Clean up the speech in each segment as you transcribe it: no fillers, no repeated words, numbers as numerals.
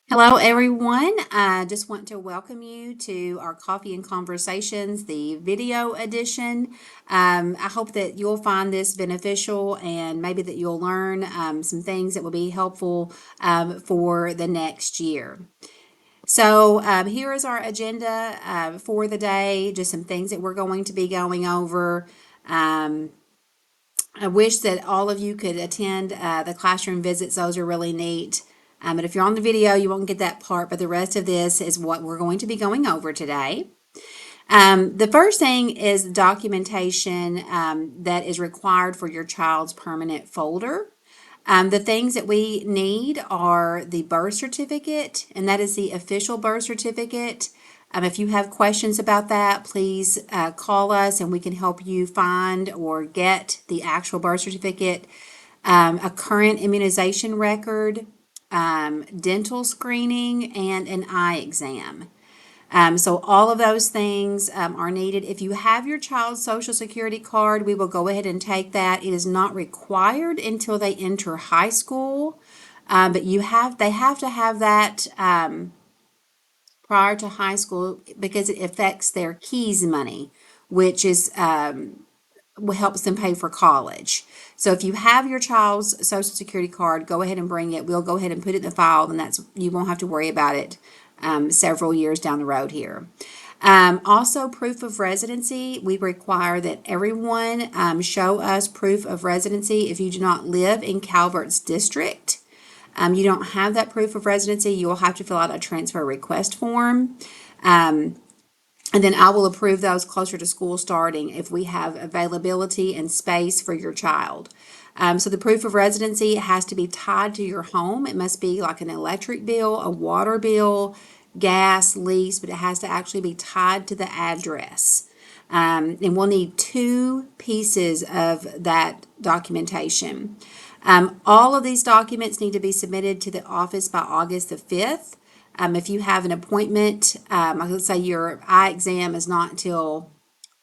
Hello, everyone. I just want to welcome you to our Coffee and Conversations, the video edition. I hope that you'll find this beneficial and maybe that you'll learn some things that will be helpful for the next year. So, here is our agenda for the day, just some things that we're going to be going over. Um, I wish that all of you could attend the classroom visits. Those are really neat. But if you're on the video, you won't get that part. But the rest of this is what we're going to be going over today. The first thing is documentation that is required for your child's permanent folder. The things that we need are the birth certificate, and that is the official birth certificate. If you have questions about that, please call us and we can help you find or get the actual birth certificate, a current immunization record, dental screening, and an eye exam. So all of those things are needed. If you have your child's social security card, we will go ahead and take that. It is not required until they enter high school, but they have to have that prior to high school because it affects their KEYS money, which is helps them pay for college. So if you have your child's social security card, go ahead and bring it. We'll go ahead and put it in the file, and that's you won't have to worry about it several years down the road here. Also, proof of residency. We require that everyone show us proof of residency. If you do not live in Calvert's district, you don't have that proof of residency, you will have to fill out a transfer request form. And then I will approve those closer to school starting if we have availability and space for your child. So the proof of residency has to be tied to your home. It must be like an electric bill, a water bill, gas, lease, but it has to actually be tied to the address. And we'll need two pieces of that documentation. All of these documents need to be submitted to the office by August the 5th. If you have an appointment, let's say your eye exam is not until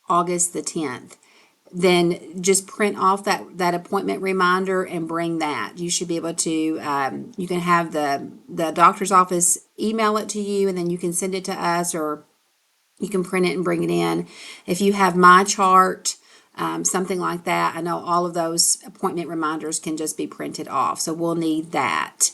August the 10th, then just print off that appointment reminder and bring that. You should be able to, you can have the doctor's office email it to you and then you can send it to us or you can print it and bring it in. If you have My Chart, something like that, I know all of those appointment reminders can just be printed off. So we'll need that.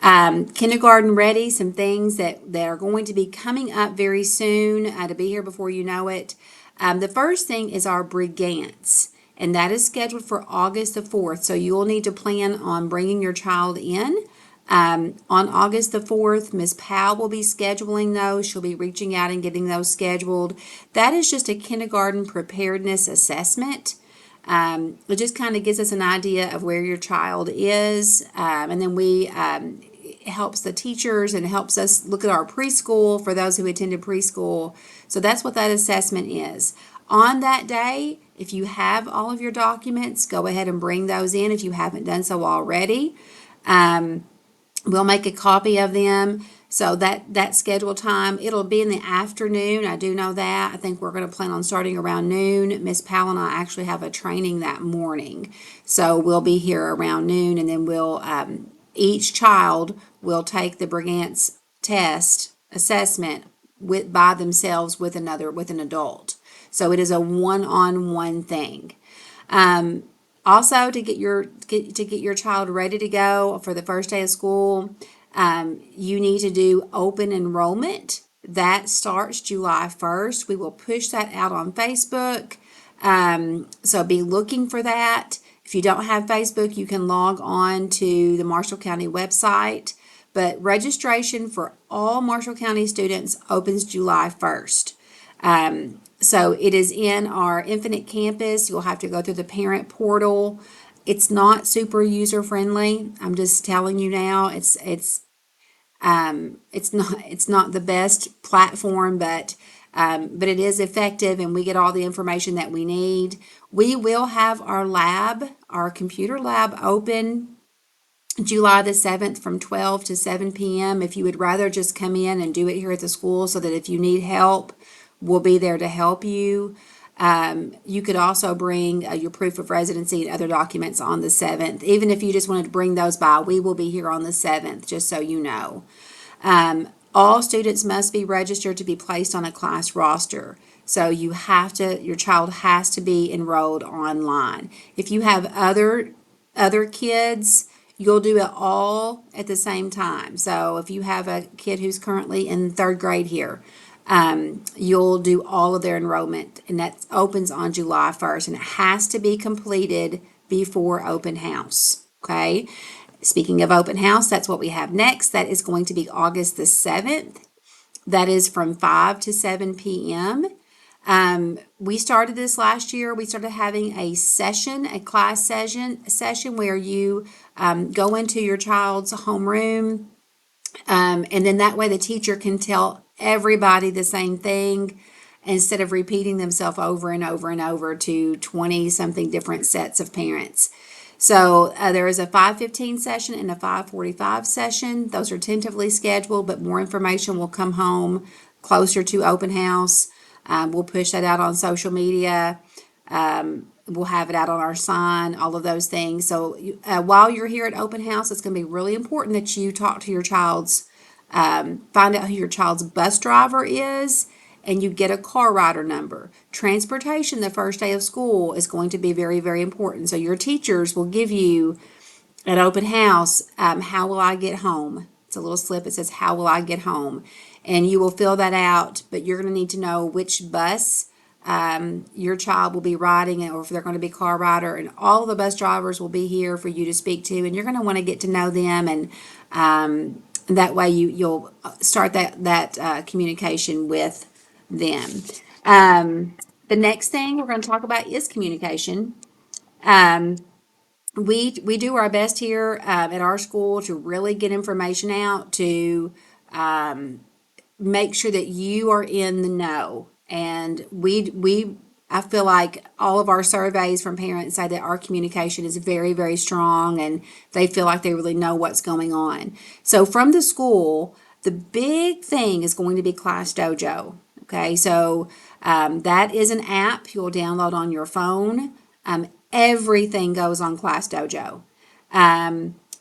Kindergarten ready, some things that are going to be coming up very soon to be here before you know it. The first thing is our Brigance, and that is scheduled for August the 4th. So you'll need to plan on bringing your child in. On August the 4th, Ms. Powell will be scheduling those. She'll be reaching out and getting those scheduled. That is just a kindergarten preparedness assessment. It just kind of gives us an idea of where your child is, and then it helps the teachers and helps us look at our preschool for those who attended preschool. So that's what that assessment is. On that day, if you have all of your documents, go ahead and bring those in if you haven't done so already. We'll make a copy of them. So that scheduled time, it'll be in the afternoon. I do know that. I think we're going to plan on starting around noon. Miss Powell and I actually have a training that morning. So we'll be here around noon and then each child will take the Brigance test assessment by themselves with an adult. So it is a one-on-one thing. Also, to get your child ready to go for the first day of school, you need to do open enrollment. That starts July 1st. We will push that out on Facebook. So be looking for that. If you don't have Facebook, you can log on to the Marshall County website. But registration for all Marshall County students opens July 1st. So it is in our Infinite Campus. You'll have to go through the parent portal. It's not super user friendly. I'm just telling you now. It's not the best platform, but it is effective, and we get all the information that we need. We will have our computer lab, open July the 7th from 12 to 7 p.m. If you would rather just come in and do it here at the school so that if you need help, we'll be there to help you. You could also bring your proof of residency and other documents on the 7th. Even if you just wanted to bring those by, we will be here on the 7th, just so you know. All students must be registered to be placed on a class roster. So your child has to be enrolled online. If you have other kids, you'll do it all at the same time. So if you have a kid who's currently in third grade here, you'll do all of their enrollment, and that opens on July 1st, and it has to be completed before open house. Okay. Speaking of open house, that's what we have next. That is going to be August the 7th. That is from 5 to 7 p.m. We started this last year. We started having a class session where you go into your child's homeroom, and then that way the teacher can tell everybody the same thing instead of repeating themselves over and over and over to 20 something different sets of parents. So there is a 5:15 session and a 5:45 session. Those are tentatively scheduled, but more information will come home closer to open house. We'll push that out on social media. We'll have it out on our sign, all of those things. So while you're here at open house, it's going to be really important that you talk to your find out who your child's bus driver is, and you get a car rider number. Transportation the first day of school is going to be very, very important. So your teachers will give you at open house, how will I get home? It's a little slip. It says, how will I get home? And you will fill that out, but you're going to need to know which bus your child will be riding, or if they're going to be car rider, and all the bus drivers will be here for you to speak to, and you're going to want to get to know them, and that way you'll start that communication with them. The next thing we're going to talk about is communication. We do our best here at our school to really get information out to make sure that you are in the know. And I feel like all of our surveys from parents say that our communication is very, very strong, and they feel like they really know what's going on. So from the school, the big thing is going to be Class Dojo. Okay, so that is an app you'll download on your phone. Everything goes on Class Dojo.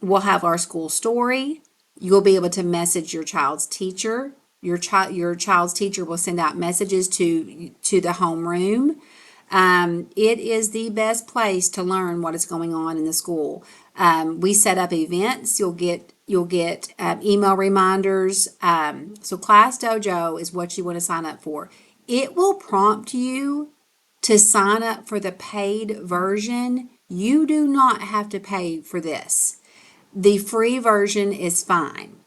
We'll have our school story. You'll be able to message your child's teacher. Your child's teacher will send out messages to the homeroom. It is the best place to learn what is going on in the school. We set up events. You'll get email reminders. So Class Dojo is what you want to sign up for. It will prompt you to sign up for the paid version. You do not have to pay for this. The free version is fine.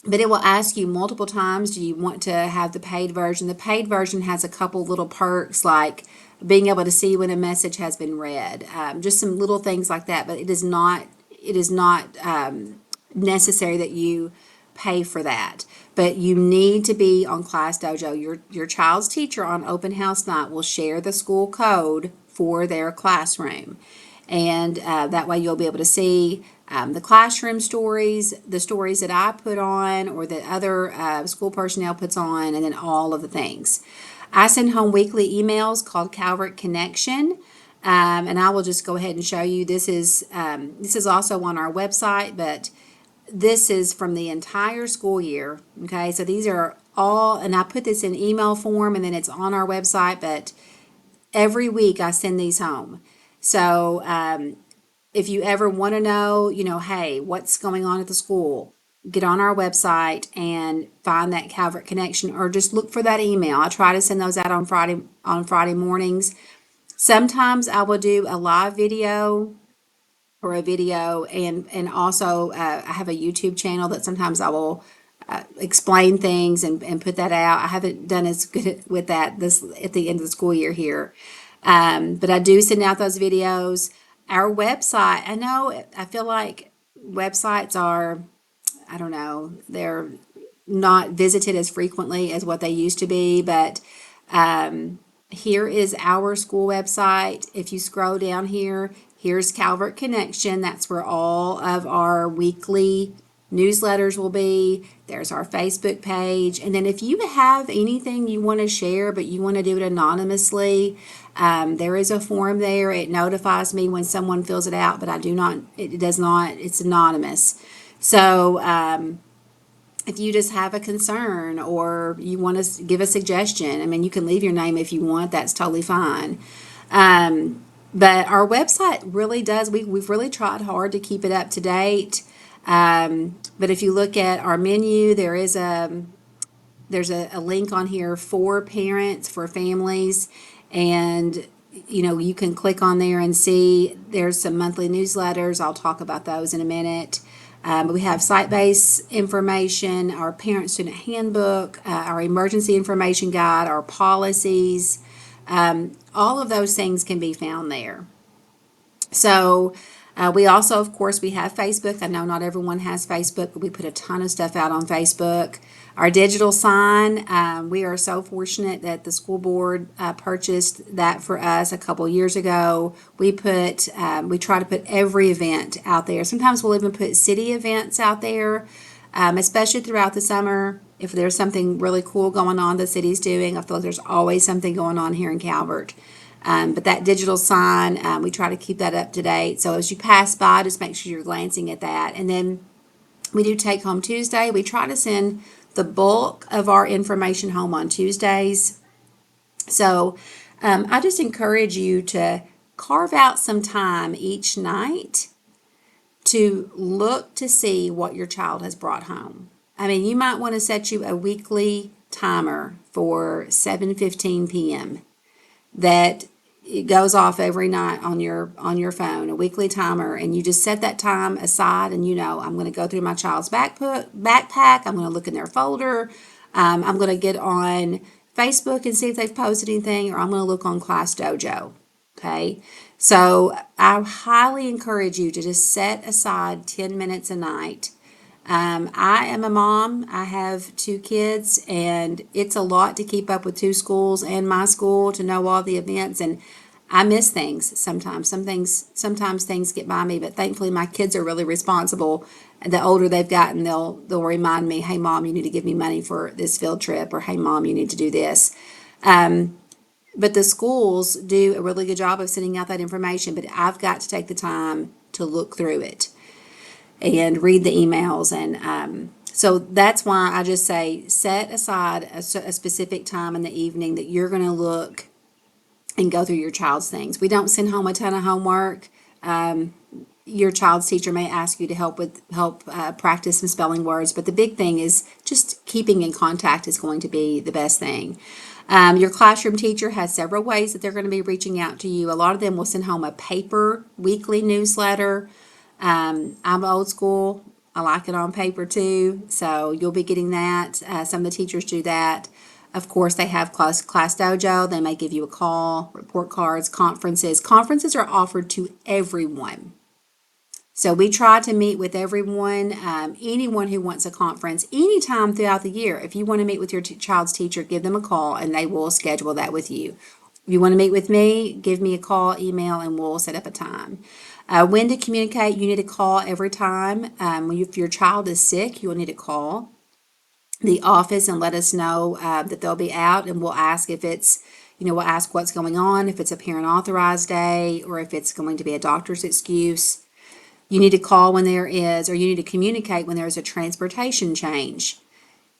But it will ask you multiple times, do you want to have the paid version? The paid version has a couple little perks, like being able to see when a message has been read, just some little things like that. But it is not necessary that you pay for that. But you need to be on Class Dojo. Your child's teacher on open house night will share the school code for their classroom, and that way you'll be able to see the classroom stories, the stories that I put on or that other school personnel puts on, and then all of the things. I send home weekly emails called Calvert Connection, and I will just go ahead and show you. This is also on our website, but this is from the entire school year. Okay, so these are all, and I put this in email form, and then it's on our website, but every week I send these home. So if you ever want to know, hey, what's going on at the school, get on our website and find that Calvert Connection, or just look for that email. I try to send those out on Friday mornings. Sometimes I will do a live video or a video, and also I have a YouTube channel that sometimes I will explain things and put that out. I haven't done as good with that this at the end of the school year here, but I do send out those videos. Our website, I feel like websites are, I don't know, they're not visited as frequently as what they used to be, but here is our school website. If you scroll down here, here's Calvert Connection. That's where all of our weekly newsletters will be. There's our Facebook page. And then if you have anything you want to share, but you want to do it anonymously, there is a form there. It notifies me when someone fills it out, but it does not, it's anonymous. So if you just have a concern or you want to give a suggestion, I mean, you can leave your name if you want, that's totally fine. But our website really does, we've really tried hard to keep it up to date. But if you look at our menu, there's a link on here for parents, for families, and you can click on there and see there's some monthly newsletters. I'll talk about those in a minute. But we have site-based information, our parent student handbook, our emergency information guide, our policies. All of those things can be found there. So we also, of course, we have Facebook. I know not everyone has Facebook, but we put a ton of stuff out on Facebook. Our digital sign, we are so fortunate that the school board purchased that for us a couple years ago. We try to put every event out there. Sometimes we'll even put city events out there, especially throughout the summer. If there's something really cool going on the city's doing, I feel like there's always something going on here in Calvert. But that digital sign, we try to keep that up to date. So as you pass by, just make sure you're glancing at that. And then we do Take Home Tuesday. We try to send the bulk of our information home on Tuesdays. So I just encourage you to carve out some time each night to look to see what your child has brought home. I mean, you might want to set you a weekly timer for 7:15 p.m. that it goes off every night on your phone, a weekly timer, and you just set that time aside, and I'm going to go through my child's backpack. I'm going to look in their folder. I'm going to get on Facebook and see if they've posted anything, or I'm going to look on Class Dojo. Okay, so I highly encourage you to just set aside 10 minutes a night. I am a mom. I have two kids, and it's a lot to keep up with two schools and my school to know all the events. And I miss things sometimes. Sometimes things get by me, but thankfully my kids are really responsible. The older they've gotten, they'll remind me, "Hey, mom, you need to give me money for this field trip," or "Hey, mom, you need to do this." But the schools do a really good job of sending out that information. But I've got to take the time to look through it and read the emails. And so that's why I just say set aside a specific time in the evening that you're going to look and go through your child's things. We don't send home a ton of homework. Your child's teacher may ask you to help practice some spelling words, but the big thing is just keeping in contact is going to be the best thing. Your classroom teacher has several ways that they're going to be reaching out to you. A lot of them will send home a paper weekly newsletter. I'm old school. I like it on paper too, so you'll be getting that. Some of the teachers do that. Of course, they have class dojo. They may give you a call, report cards, conferences. Conferences are offered to everyone. So we try to meet with everyone, anyone who wants a conference, anytime throughout the year. If you want to meet with your child's teacher, give them a call and they will schedule that with you. If you want to meet with me, give me a call, email, and we'll set up a time. When to communicate, you need to call every time. If your child is sick, you'll need to call the office and let us know that they'll be out, and we'll ask if we'll ask what's going on, if it's a parent authorized day, or if it's going to be a doctor's excuse. You need to call when there is, or you need to communicate when there is a transportation change.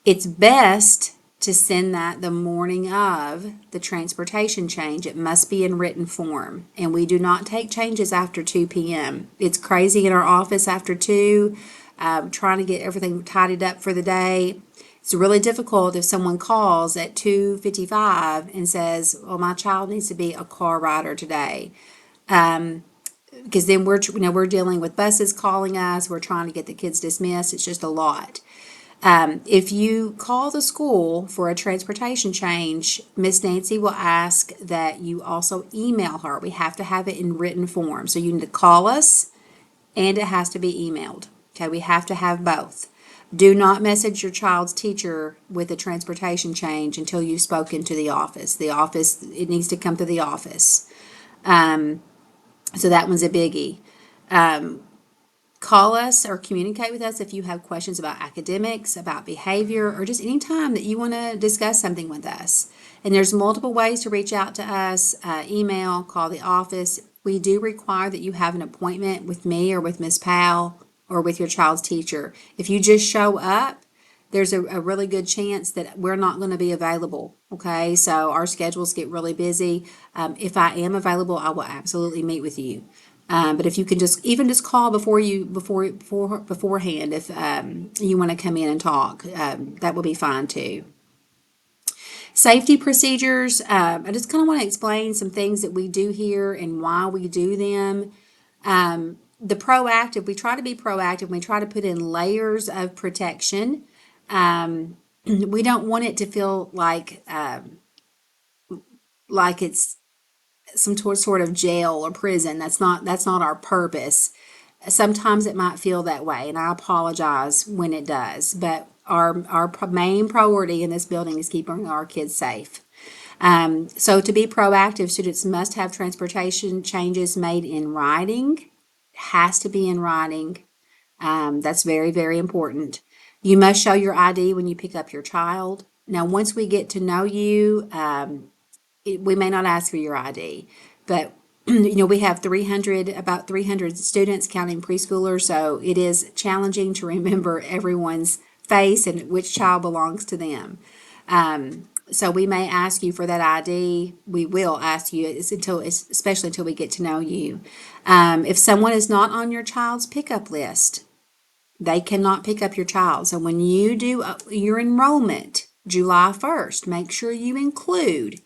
It's best to send that the morning of the transportation change. It must be in written form, and we do not take changes after 2 p.m. It's crazy in our office after 2, trying to get everything tidied up for the day. It's really difficult if someone calls at 2:55 and says, "Well, my child needs to be a car rider today." Because then we're dealing with buses calling us. We're trying to get the kids dismissed. It's just a lot. If you call the school for a transportation change, Miss Nancy will ask that you also email her. We have to have it in written form. So you need to call us and it has to be emailed. Okay, we have to have both. Do not message your child's teacher with a transportation change until you've spoken to the office. It needs to come to the office. So that one's a biggie. Call us or communicate with us if you have questions about academics, about behavior, or just any time that you want to discuss something with us. And there's multiple ways to reach out to us, email, call the office. We do require that you have an appointment with me or with Miss Powell or with your child's teacher. If you just show up, there's a really good chance that we're not going to be available. Okay, so our schedules get really busy. If I am available, I will absolutely meet with you. But if you can just call beforehand if you want to come in and talk, that will be fine too. Safety procedures. I just kind of want to explain some things that we do here and why we do them. The proactive, we try to be proactive. We try to put in layers of protection. We don't want it to feel like it's some sort of jail or prison. That's not our purpose. Sometimes it might feel that way, and I apologize when it does. But our main priority in this building is keeping our kids safe. So to be proactive, students must have transportation changes made in writing. It has to be in writing. That's very, very important. You must show your ID when you pick up your child. Now, once we get to know you, we may not ask for your ID, but we have about 300 students counting preschoolers, so it is challenging to remember everyone's face and which child belongs to them. So we may ask you for that ID. We will ask you especially until we get to know you. If someone is not on your child's pickup list, they cannot pick up your child. So when you do your enrollment July 1st, make sure you include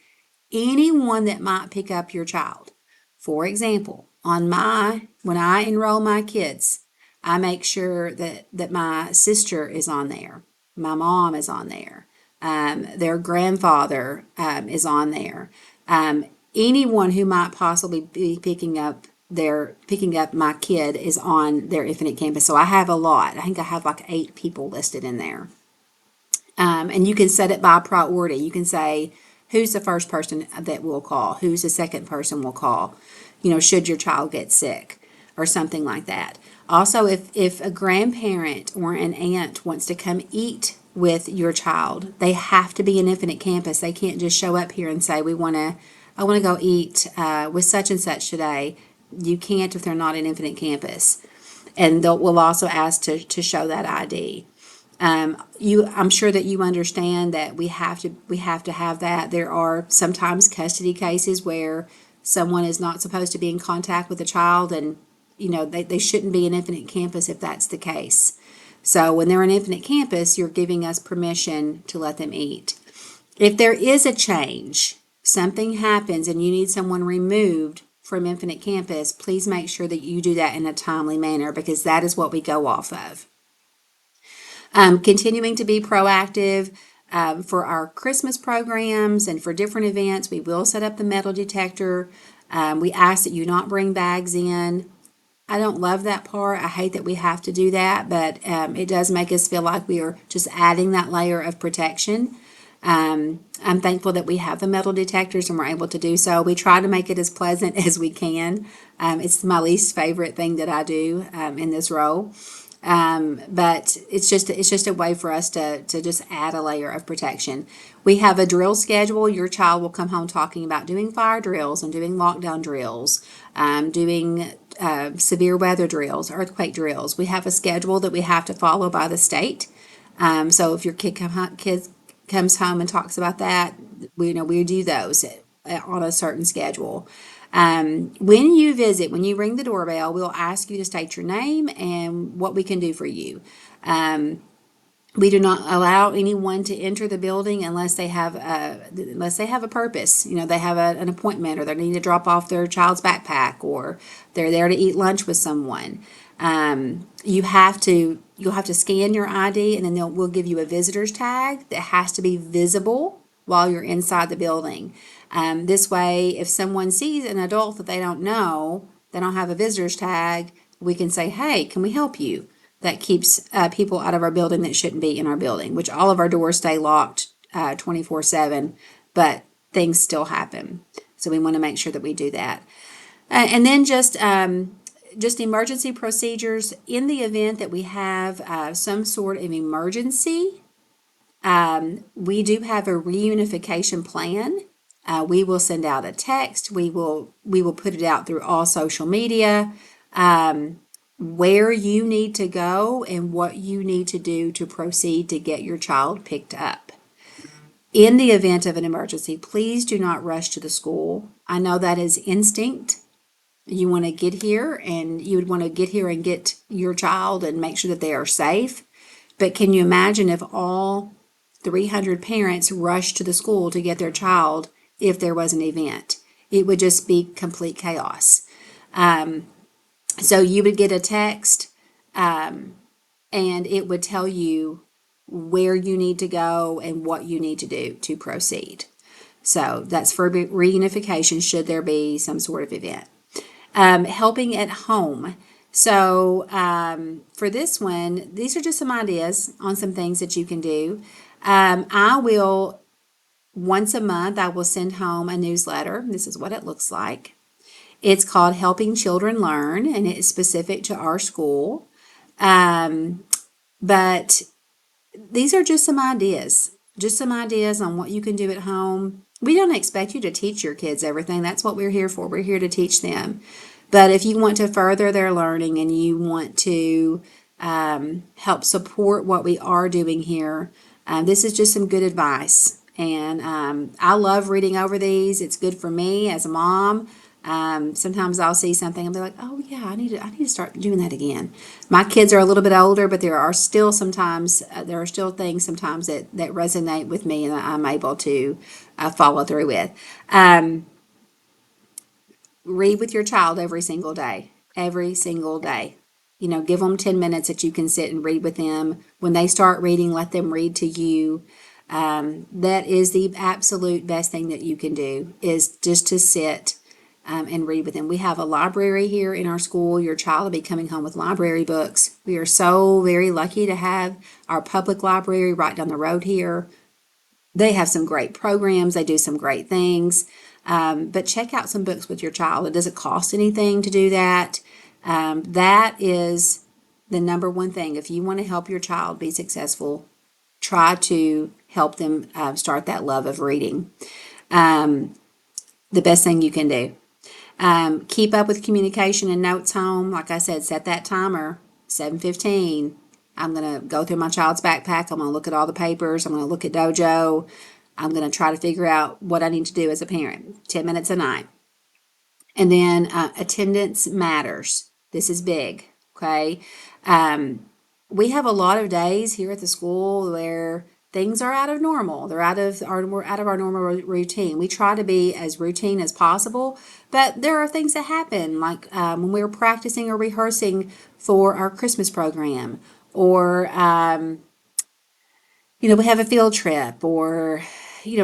anyone that might pick up your child. For example, when I enroll my kids, I make sure that my sister is on there, my mom is on there, their grandfather is on there. Anyone who might possibly be picking up my kid is on their Infinite Campus. So I have a lot. I think I have like 8 people listed in there. And you can set it by priority. You can say, who's the first person that we'll call? Who's the second person we'll call? Should your child get sick or something like that. Also, if a grandparent or an aunt wants to come eat with your child, they have to be an Infinite Campus. They can't just show up here and say, I want to go eat with such and such today. You can't if they're not an Infinite Campus. And we'll also ask to show that ID. I'm sure that you understand that we have to have that. There are sometimes custody cases where someone is not supposed to be in contact with a child, and they shouldn't be an Infinite Campus if that's the case. So when they're an Infinite Campus, you're giving us permission to let them eat. If there is a change, something happens, and you need someone removed from Infinite Campus, please make sure that you do that in a timely manner, because that is what we go off of. Continuing to be proactive for our Christmas programs and for different events. We will set up the metal detector. We ask that you not bring bags in. I don't love that part. I hate that we have to do that, but it does make us feel like we are just adding that layer of protection. I'm thankful that we have the metal detectors and we're able to do so. We try to make it as pleasant as we can. It's my least favorite thing that I do in this role. But it's just a way for us to just add a layer of protection. We have a drill schedule. Your child will come home talking about doing fire drills and doing lockdown drills, doing severe weather drills, earthquake drills. We have a schedule that we have to follow by the state. So if your kid comes home and talks about that, we do those on a certain schedule. When you ring the doorbell, we'll ask you to state your name and what we can do for you. We do not allow anyone to enter the building unless they have a purpose. They have an appointment, or they need to drop off their child's backpack, or they're there to eat lunch with someone. You'll have to scan your ID, and then we'll give you a visitor's tag that has to be visible while you're inside the building. This way, if someone sees an adult that they don't know, they don't have a visitor's tag, we can say, hey, can we help you? That keeps people out of our building that shouldn't be in our building, which all of our doors stay locked 24/7, but things still happen. So we want to make sure that we do that. And then just emergency procedures in the event that we have some sort of emergency. We do have a reunification plan. We will send out a text. We will put it out through all social media. where you need to go and what you need to do to proceed to get your child picked up. In the event of an emergency, please do not rush to the school. I know that is instinct. You want to get here and you would want to get here and get your child and make sure that they are safe. But can you imagine if all 300 parents rushed to the school to get their child if there was an event? It would just be complete chaos. So you would get a text and it would tell you where you need to go and what you need to do to proceed. So that's for reunification should there be some sort of event. Helping at home. So for this one, these are just some ideas on some things that you can do. I will, once a month, I will send home a newsletter. This is what it looks like. It's called Helping Children Learn, and it is specific to our school. But these are just some ideas on what you can do at home. We don't expect you to teach your kids everything. That's what we're here for. We're here to teach them. But if you want to further their learning and you want to help support what we are doing here, this is just some good advice. And I love reading over these. It's good for me as a mom. Sometimes I'll see something and be like, "Oh yeah, I need to start doing that again." My kids are a little bit older, but there are still things sometimes that resonate with me and that I'm able to follow through with. Read with your child every single day. Every single day. Give them 10 minutes that you can sit and read with them. When they start reading, let them read to you. That is the absolute best thing that you can do, is just to sit and read with them. We have a library here in our school. Your child will be coming home with library books. We are so very lucky to have our public library right down the road here. They have some great programs. They do some great things. But check out some books with your child. It doesn't cost anything to do that. That is the number one thing. If you want to help your child be successful, try to help them start that love of reading. The best thing you can do. Keep up with communication and notes home. Like I said, set that timer, 7:15. I'm going to go through my child's backpack. I'm going to look at all the papers. I'm going to look at Dojo. I'm going to try to figure out what I need to do as a parent. 10 minutes a night. And then attendance matters. This is big, okay? We have a lot of days here at the school where things are out of normal. They're out of our normal routine. We try to be as routine as possible, but there are things that happen, like when we were practicing or rehearsing for our Christmas program, or we have a field trip, or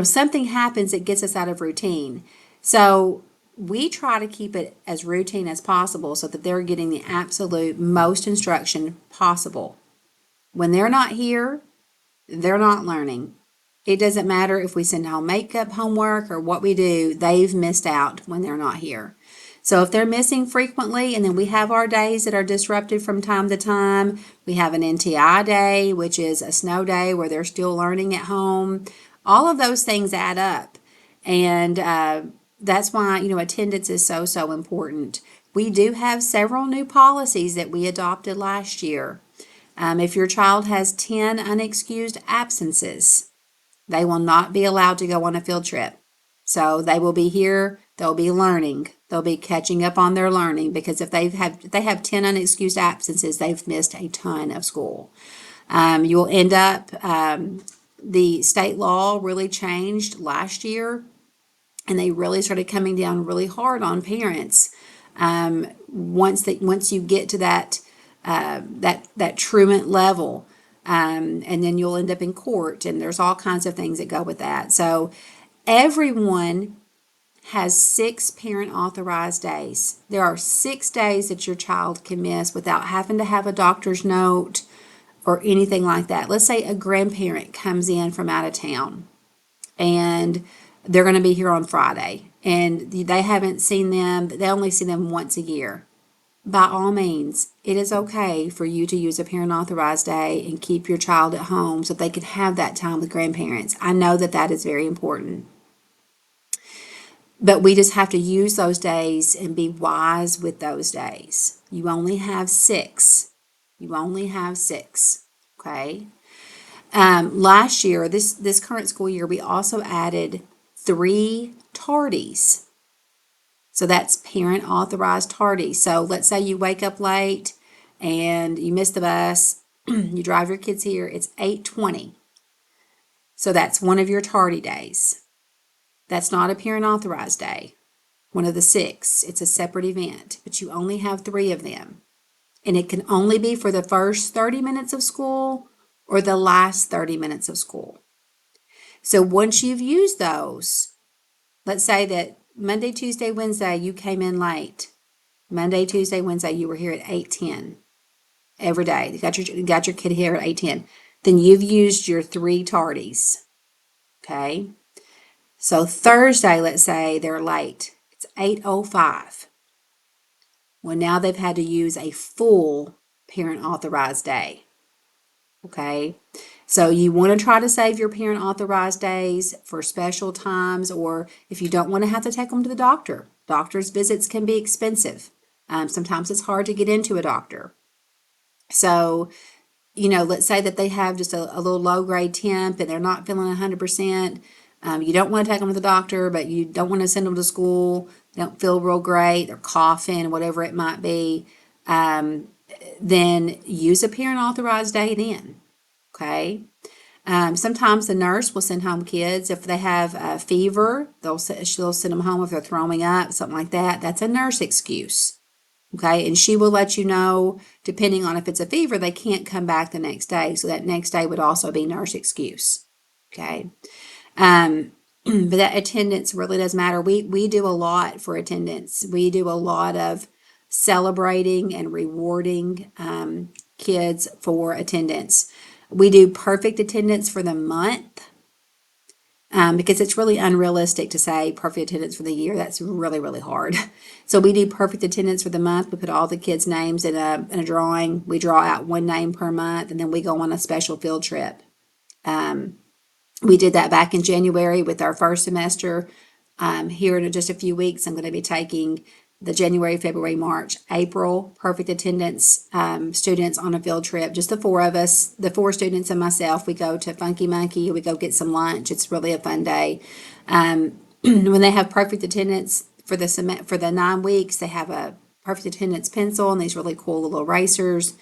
something happens that gets us out of routine. So we try to keep it as routine as possible so that they're getting the absolute most instruction possible. When they're not here, they're not learning. It doesn't matter if we send home makeup homework or what we do, they've missed out when they're not here. So if they're missing frequently, and then we have our days that are disrupted from time to time, we have an NTI day, which is a snow day where they're still learning at home. All of those things add up. And that's why, attendance is so, so important. We do have several new policies that we adopted last year. If your child has 10 unexcused absences, they will not be allowed to go on a field trip. So they will be here, they'll be learning, they'll be catching up on their learning, because if they have 10 unexcused absences, they've missed a ton of school. You will end up, the state law really changed last year, and they really started coming down really hard on parents. Once you get to that truant level, and then you'll end up in court, and there's all kinds of things that go with that. So everyone has 6 parent authorized days. There are 6 days that your child can miss without having to have a doctor's note or anything like that. Let's say a grandparent comes in from out of town and they're going to be here on Friday, and they haven't seen them, they only see them once a year. By all means, it is okay for you to use a parent authorized day and keep your child at home so they can have that time with grandparents. I know that that is very important. But we just have to use those days and be wise with those days. You only have 6. You only have 6. Okay. Last year, this current school year, we also added 3 tardies. So that's parent authorized tardy. So let's say you wake up late and you miss the bus, you drive your kids here, it's 8:20. So that's one of your tardy days. That's not a parent authorized day, one of the 6. It's a separate event, but you only have 3 of them. And it can only be for the first 30 minutes of school or the last 30 minutes of school. So once you've used those, let's say that Monday, Tuesday, Wednesday, you came in late. Monday, Tuesday, Wednesday, you were here at 8:10 every day. You got your kid here at 8:10. Then you've used your 3 tardies. Okay. So Thursday, let's say they're late. It's 8:05. Well, now they've had to use a full parent authorized day. Okay. So you want to try to save your parent authorized days for special times, or if you don't want to have to take them to the doctor. Doctor's visits can be expensive. Sometimes it's hard to get into a doctor. So, let's say that they have just a little low grade temp and they're not feeling 100%. You don't want to take them to the doctor, but you don't want to send them to school. They don't feel real great. They're coughing, whatever it might be. Then use a parent authorized day then. Okay. Sometimes the nurse will send home kids if they have a fever. She'll send them home if they're throwing up, something like that. That's a nurse excuse. Okay, and she will let you know, depending on if it's a fever, they can't come back the next day. So that next day would also be nurse excuse. Okay. But that attendance really does matter. We do a lot for attendance. We do a lot of celebrating and rewarding kids for attendance. We do perfect attendance for the month because it's really unrealistic to say perfect attendance for the year. That's really, really hard. So we do perfect attendance for the month. We put all the kids' names in a drawing. We draw out one name per month, and then we go on a special field trip. We did that back in January with our first semester. Here in just a few weeks, I'm going to be taking the January, February, March, April perfect attendance students on a field trip. Just the 4 of us, the 4 students and myself. We go to Funky Monkey. We go get some lunch. It's really a fun day. When they have perfect attendance for the 9 weeks, they have a perfect attendance pencil and these really cool little erasers.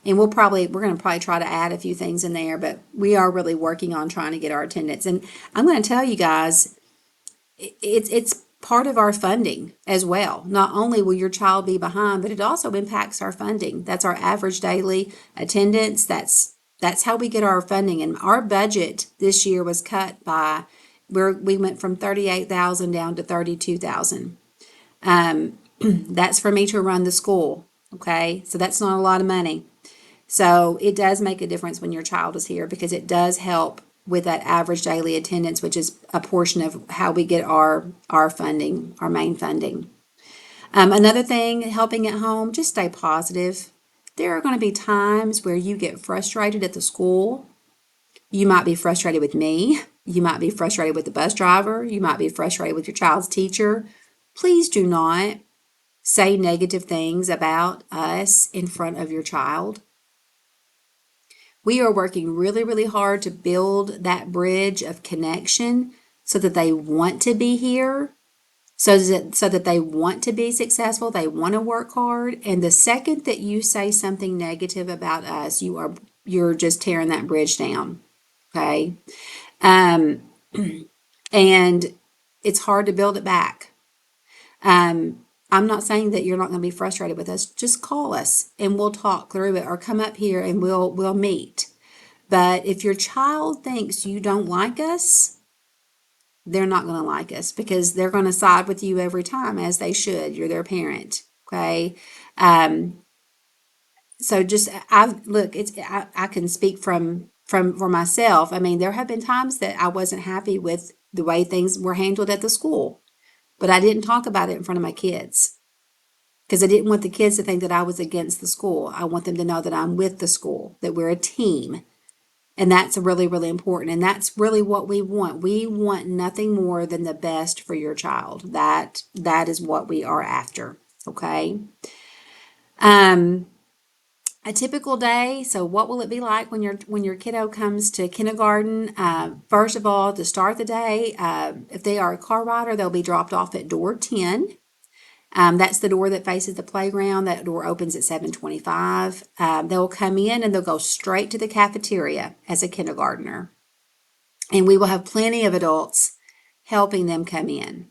And we're going to probably try to add a few things in there, but we are really working on trying to get our attendance. And I'm going to tell you guys, it's part of our funding as well. Not only will your child be behind, but it also impacts our funding. That's our average daily attendance. That's how we get our funding. And our budget this year was cut by we went from 38,000 down to 32,000. That's for me to run the school. Okay, so that's not a lot of money. So it does make a difference when your child is here because it does help with that average daily attendance, which is a portion of how we get our funding, our main funding. Another thing, helping at home, just stay positive. There are going to be times where you get frustrated at the school. You might be frustrated with me. You might be frustrated with the bus driver. You might be frustrated with your child's teacher. Please do not say negative things about us in front of your child. We are working really, really hard to build that bridge of connection so that they want to be here, so that they want to be successful, they want to work hard. And the second that you say something negative about us, you're just tearing that bridge down. Okay. And it's hard to build it back. I'm not saying that you're not going to be frustrated with us. Just call us and we'll talk through it, or come up here and we'll meet. But if your child thinks you don't like us, they're not going to like us because they're going to side with you every time, as they should. You're their parent. Okay. So just I can speak for myself. I mean, there have been times that I wasn't happy with the way things were handled at the school, but I didn't talk about it in front of my kids because I didn't want the kids to think that I was against the school. I want them to know that I'm with the school, that we're a team. And that's really, really important. And that's really what we want. We want nothing more than the best for your child. That is what we are after. Okay. Um, a typical day. So, what will it be like when your kiddo comes to kindergarten? First of all, to start the day, if they are a car rider, they'll be dropped off at door 10. That's the door that faces the playground. That door opens at 7:25. They'll come in and they'll go straight to the cafeteria as a kindergartner, and we will have plenty of adults helping them come in.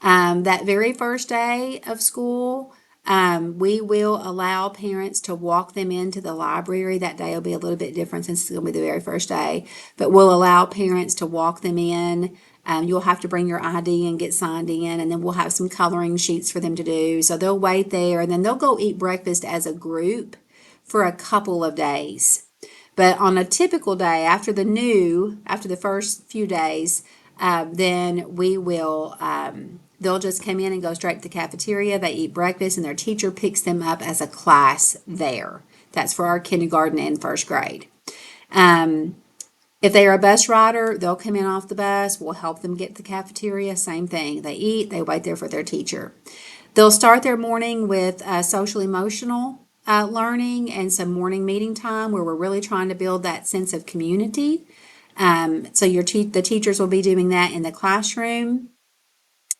That very first day of school, we will allow parents to walk them into the library. That day will be a little bit different since it's going to be the very first day, but we'll allow parents to walk them in. You'll have to bring your ID and get signed in, and then we'll have some coloring sheets for them to do. So they'll wait there, and then they'll go eat breakfast as a group for a couple of days. But on a typical day, after the first few days, then we will, they'll just come in and go straight to the cafeteria. They eat breakfast, and their teacher picks them up as a class there. That's for our kindergarten and first grade. If they are a bus rider, they'll come in off the bus. We'll help them get to the cafeteria. Same thing. They eat, they wait there for their teacher. They'll start their morning with social emotional learning and some morning meeting time where we're really trying to build that sense of community. So the teachers will be doing that in the classroom.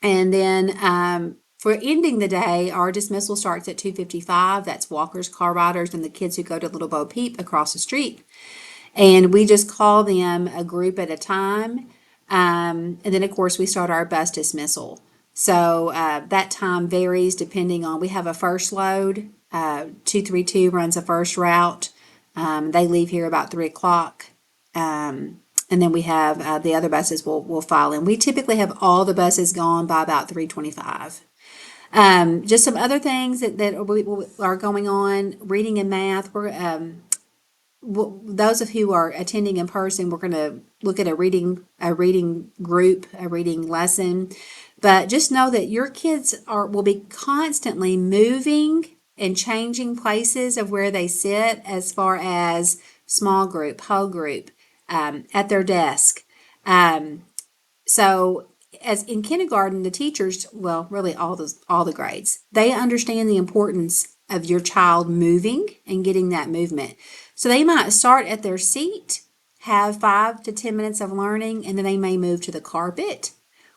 And then for ending the day, our dismissal starts at 2:55. That's walkers, car riders, and the kids who go to Little Bo Peep across the street. And we just call them a group at a time. And then, of course, we start our bus dismissal. So that time varies depending on, we have a first load. 232 runs a first route. They leave here about 3 o'clock. And then we have the other buses will file in. We typically have all the buses gone by about 3:25. Just some other things that are going on, reading and math. Those of you who are attending in person, we're going to look at a reading group, a reading lesson. But just know that your kids will be constantly moving and changing places of where they sit, as far as small group, whole group, at their desk. So as in kindergarten, the teachers, well, really all the grades, they understand the importance of your child moving and getting that movement. So they might start at their seat, have 5 to 10 minutes of learning, and then they may move to the carpet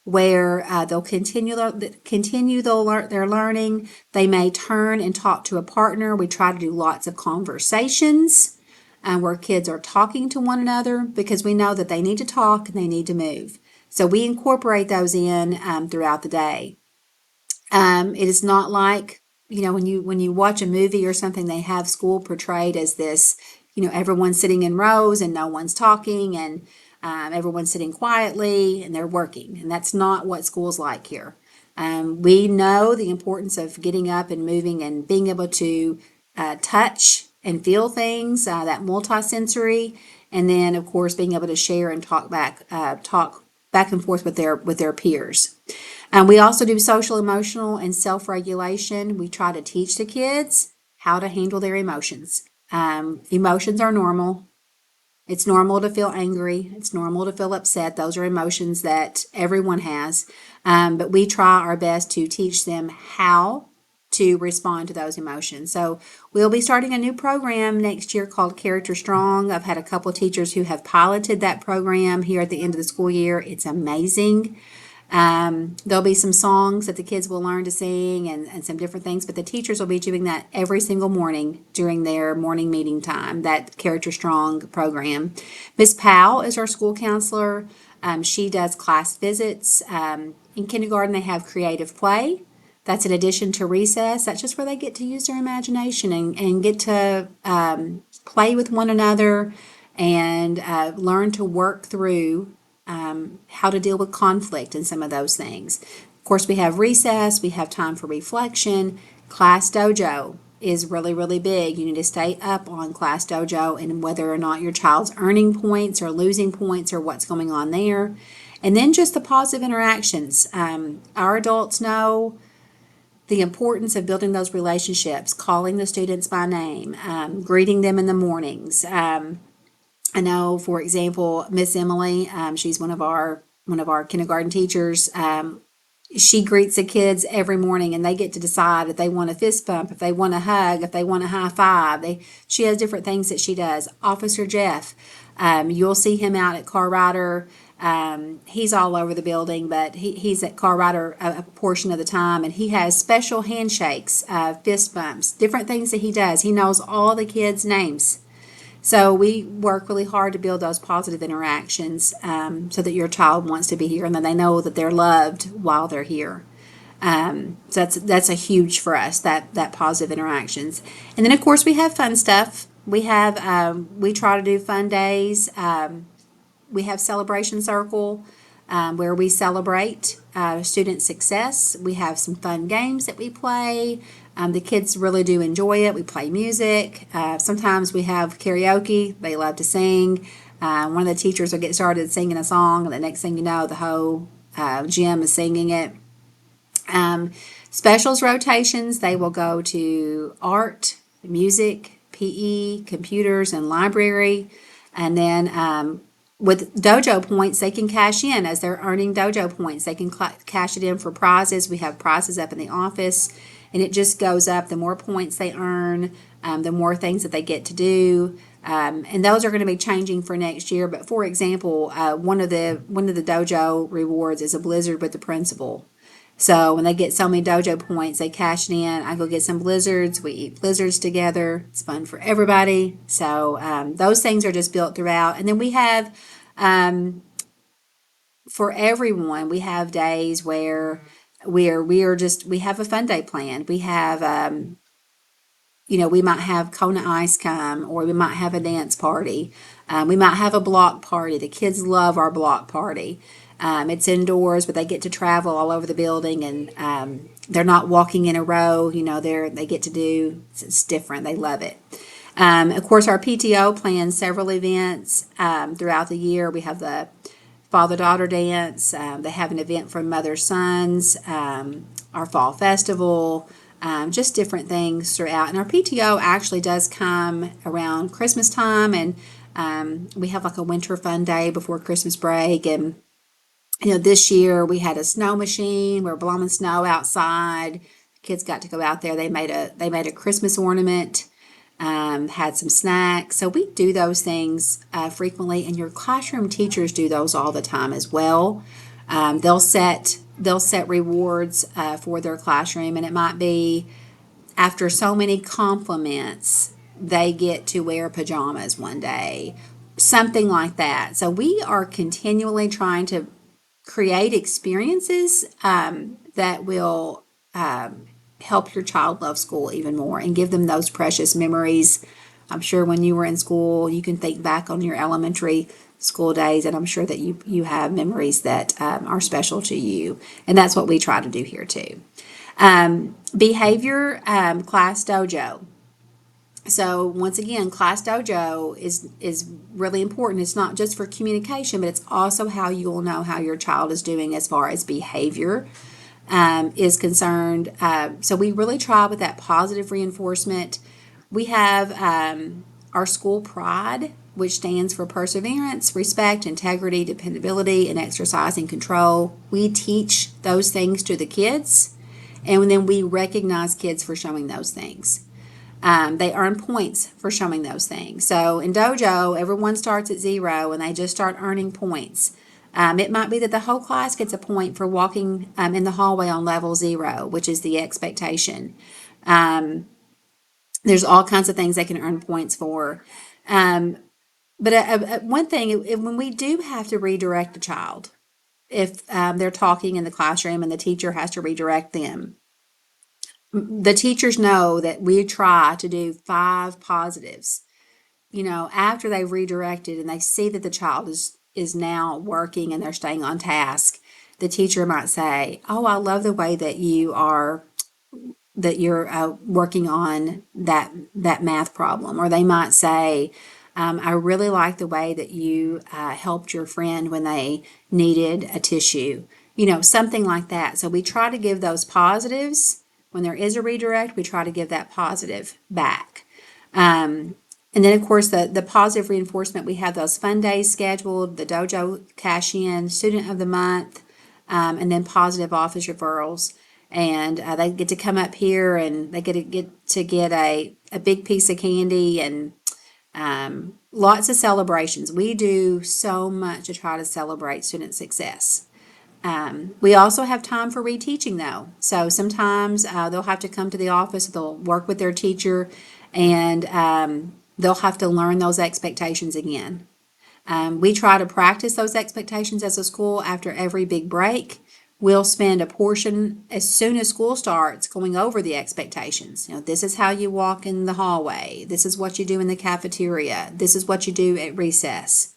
where they'll continue their learning. They may turn and talk to a partner. We try to do lots of conversations where kids are talking to one another, because we know that they need to talk and they need to move. So we incorporate those in throughout the day. It is not like, when you watch a movie or something, they have school portrayed as this, everyone's sitting in rows and no one's talking, and everyone's sitting quietly and they're working. And that's not what school's like here. We know the importance of getting up and moving and being able to touch and feel things, that multisensory, and then of course being able to share and talk back and forth with their peers. We also do social, emotional, and self-regulation. We try to teach the kids how to handle their emotions. Emotions are normal. It's normal to feel angry. It's normal to feel upset. Those are emotions that everyone has. But we try our best to teach them how to respond to those emotions. So we'll be starting a new program next year called Character Strong. I've had a couple of teachers who have piloted that program here at the end of the school year. It's amazing. There'll be some songs that the kids will learn to sing and some different things, but the teachers will be doing that every single morning during their morning meeting time, that Character Strong program. Miss Powell is our school counselor. She does class visits. In kindergarten, they have creative play. That's in addition to recess. That's just where they get to use their imagination and get to play with one another and learn to work through how to deal with conflict and some of those things. Of course, we have recess, we have time for reflection. Class Dojo is really, really big. You need to stay up on Class Dojo and whether or not your child's earning points or losing points or what's going on there. And then just the positive interactions. Our adults know the importance of building those relationships, calling the students by name, greeting them in the mornings, I know, for example, Miss Emily, she's one of our kindergarten teachers. She greets the kids every morning, and they get to decide if they want a fist bump, if they want a hug, if they want a high five. She has different things that she does. Officer Jeff, you'll see him out at Car Rider. He's all over the building, but he's at Car Rider a portion of the time, and he has special handshakes, fist bumps, different things that he does. He knows all the kids' names. So we work really hard to build those positive interactions, so that your child wants to be here and that they know that they're loved while they're here. So that's a huge for us, that positive interactions. And then of course we have fun stuff. We try to do fun days. We have celebration circle, where we celebrate student success. We have some fun games that we play. The kids really do enjoy it. We play music. Sometimes we have karaoke. They love to sing. One of the teachers will get started singing a song, and the next thing you know, the whole gym is singing it. Um, Specials rotations, they will go to art, music, PE, computers, and library. And then with dojo points, they can cash in as they're earning dojo points. They can cash it in for prizes. We have prizes up in the office, and it just goes up. The more points they earn, the more things that they get to do. And those are going to be changing for next year. But for example, one of the dojo rewards is a blizzard with the principal. So when they get so many dojo points, they cash it in. I go get some blizzards. We eat blizzards together. It's fun for everybody. So those things are just built throughout. And then we have, for everyone, we have days where we have a fun day planned. We have, we might have Kona Ice come, or we might have a dance party. We might have a block party. The kids love our block party. It's indoors, but they get to travel all over the building, and they're not walking in a row. They get to do. It's different. They love it. Of course, our PTO plans several events throughout the year. We have the father-daughter dance. They have an event for mother-sons. Our fall festival. Just different things throughout. And our PTO actually does come around Christmas time, and we have like a winter fun day before Christmas break. And this year we had a snow machine. We were blowing snow outside. Kids got to go out there. They made a Christmas ornament. Had some snacks. So we do those things frequently, and your classroom teachers do those all the time as well. They'll set rewards for their classroom, and it might be after so many compliments they get to wear pajamas one day, something like that. So we are continually trying to create experiences that will help your child love school even more and give them those precious memories. I'm sure when you were in school, you can think back on your elementary school days, and I'm sure that you have memories that are special to you. And that's what we try to do here too. Behavior class dojo. So once again, class dojo is really important. It's not just for communication, but it's also how you will know how your child is doing as far as behavior is concerned. So we really try with that positive reinforcement. We have our school pride, which stands for perseverance, respect, integrity, dependability, and exercising control. We teach those things to the kids, and then we recognize kids for showing those things. They earn points for showing those things. So in dojo, everyone starts at 0 and they just start earning points. It might be that the whole class gets a point for walking in the hallway on level 0, which is the expectation. There's all kinds of things they can earn points for. But one thing, when we do have to redirect a child, if they're talking in the classroom and the teacher has to redirect them, the teachers know that we try to do 5 positives. After they've redirected and they see that the child is now working and they're staying on task, the teacher might say, "Oh, I love the way that you're working on that math problem," or they might say, "I really like the way that you helped your friend when they needed a tissue," something like that. So we try to give those positives when there is a redirect. We try to give that positive back. And then, of course, the positive reinforcement, we have those fun days scheduled, the dojo cash in, student of the month, and then positive office referrals. And they get to come up here and they get a big piece of candy and lots of celebrations. We do so much to try to celebrate student success. We also have time for reteaching though. So sometimes they'll have to come to the office, they'll work with their teacher, and they'll have to learn those expectations again. We try to practice those expectations as a school after every big break. We'll spend a portion as soon as school starts going over the expectations. You know, this is how you walk in the hallway. This is what you do in the cafeteria. This is what you do at recess.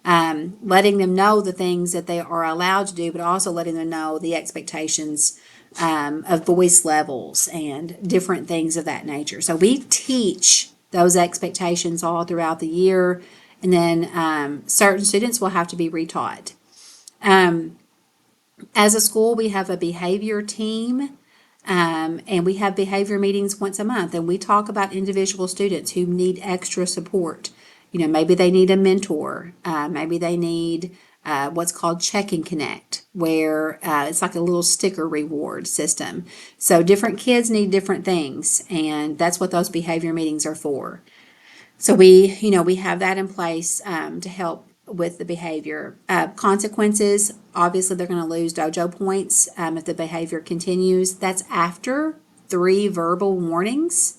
Letting them know the things that they are allowed to do, but also letting them know the expectations of voice levels and different things of that nature. So we teach those expectations all throughout the year, and then certain students will have to be retaught. As a school, we have a behavior team, and we have behavior meetings once a month, and we talk about individual students who need extra support. You know, maybe they need a mentor, maybe they need what's called Check and Connect, where it's like a little sticker reward system. So different kids need different things, and that's what those behavior meetings are for. So we have that in place to help with the behavior. Consequences, obviously they're going to lose dojo points if the behavior continues. That's after 3 verbal warnings.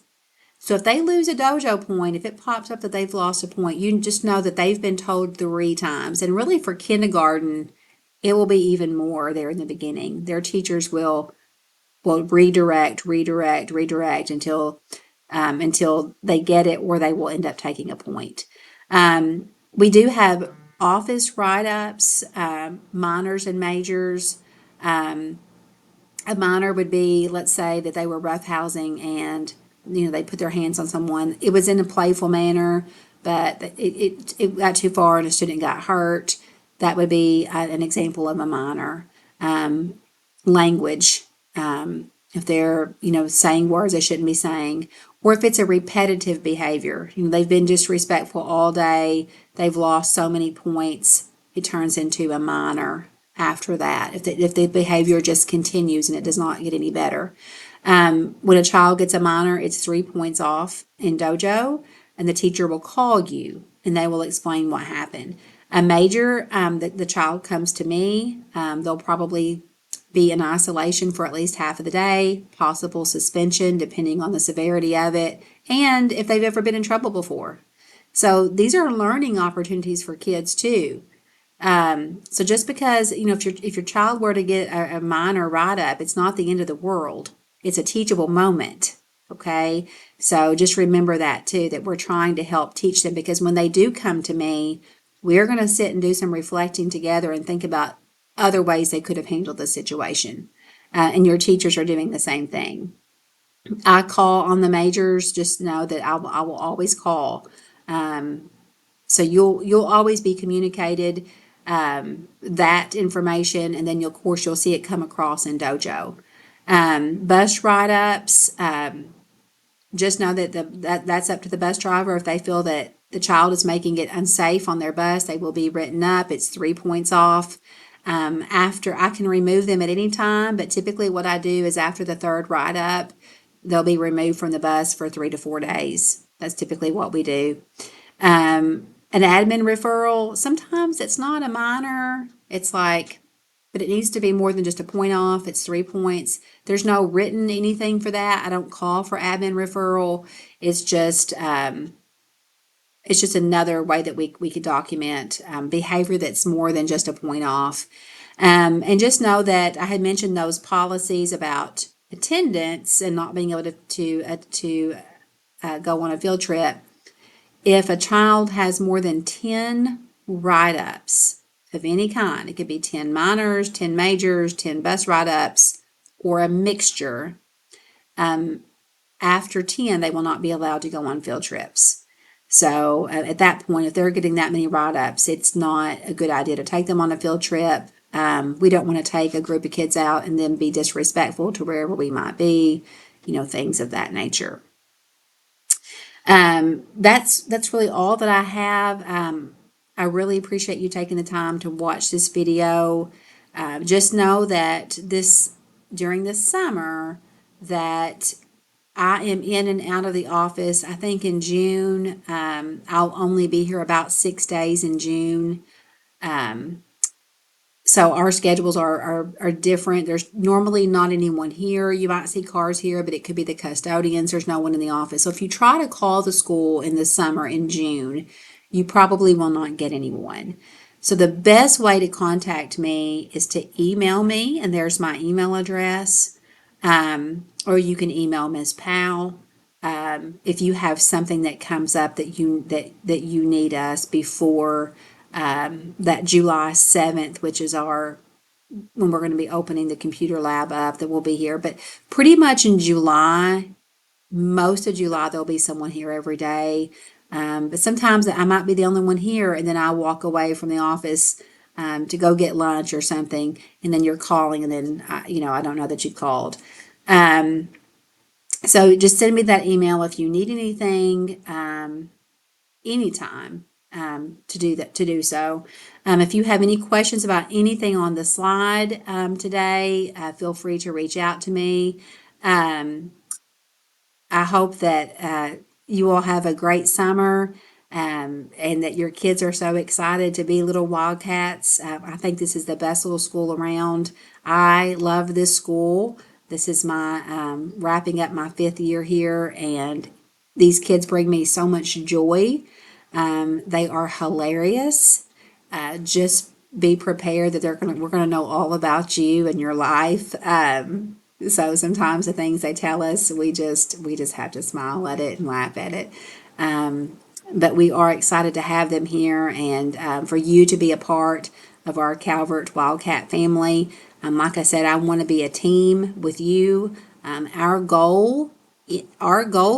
So if they lose a dojo point, if it pops up that they've lost a point, you just know that they've been told 3 times. And really for kindergarten, it will be even more there in the beginning. Their teachers will redirect until they get it, or they will end up taking a point. We do have office write-ups, minors and majors. A minor would be, let's say that they were roughhousing and they put their hands on someone. It was in a playful manner, but it got too far and a student got hurt. That would be an example of a minor. Language. If they're saying words they shouldn't be saying, or if it's a repetitive behavior, they've been disrespectful all day, they've lost so many points, it turns into a minor after that. If the behavior just continues and it does not get any better. When a child gets a minor, it's 3 points off in dojo, and the teacher will call you and they will explain what happened. A major, the child comes to me, they'll probably be in isolation for at least half of the day, possible suspension depending on the severity of it, and if they've ever been in trouble before. So these are learning opportunities for kids too. So just because, if your child were to get a minor write-up, it's not the end of the world. It's a teachable moment. Okay. So just remember that too, that we're trying to help teach them, because when they do come to me, we're going to sit and do some reflecting together and think about other ways they could have handled the situation. And your teachers are doing the same thing. I call on the majors, just know that I will always call. So you'll always be communicated that information, and then of course you'll see it come across in dojo. Bus write-ups, just know that's up to the bus driver. If they feel that the child is making it unsafe on their bus, they will be written up. It's 3 points off. After, I can remove them at any time, but typically what I do is after the 3rd write-up, they'll be removed from the bus for 3 to 4 days. That's typically what we do. An admin referral, sometimes it's not a minor. It's like, but it needs to be more than just a point off. It's 3 points. There's no written anything for that. I don't call for admin referral. It's just another way that we could document behavior that's more than just a point off. And just know that I had mentioned those policies about attendance and not being able to go on a field trip. If a child has more than 10 write-ups of any kind, it could be 10 minors, 10 majors, 10 bus write-ups, or a mixture, after 10, they will not be allowed to go on field trips. So at that point, if they're getting that many write-ups, it's not a good idea to take them on a field trip. We don't want to take a group of kids out and then be disrespectful to wherever we might be, things of that nature. That's really all that I have. I really appreciate you taking the time to watch this video. Just know that during this summer that I am in and out of the office. I think in June, I'll only be here about 6 days in June. Um, so our schedules are different. There's normally not anyone here. You might see cars here, but it could be the custodians. There's no one in the office. So if you try to call the school in the summer in June, you probably will not get anyone. So the best way to contact me is to email me, and there's my email address. Or you can email Ms. Powell if you have something that comes up that you need us before that July 7th, which is our when we're going to be opening the computer lab up, that will be here. But pretty much in July, most of July, there'll be someone here every day. But sometimes I might be the only one here, and then I walk away from the office to go get lunch or something, and then you're calling, and then I don't know that you called. Um, so just send me that email if you need anything anytime to do so. If you have any questions about anything on the slide today, feel free to reach out to me. Um, I hope that you all have a great summer and that your kids are so excited to be little Wildcats. I think this is the best little school around. I love this school. This is my wrapping up my 5th year here, and these kids bring me so much joy. They are hilarious. Just be prepared that we're gonna know all about you and your life. So sometimes the things they tell us, we just have to smile at it and laugh at it. Um, but we are excited to have them here and for you to be a part of our Calvert Wildcat family. Like I said, I want to be a team with you. Our goal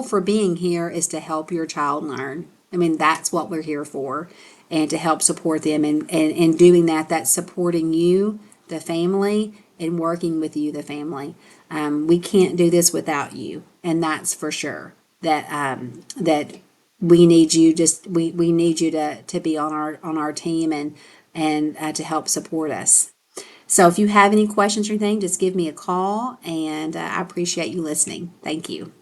for being here is to help your child learn. I mean, that's what we're here for, and to help support them. And in doing that, that's supporting you, the family, and working with you, the family. We can't do this without you, and that's for sure. That we need you. We need you to be on our team and to help support us. So if you have any questions or anything, just give me a call, and I appreciate you listening. Thank you.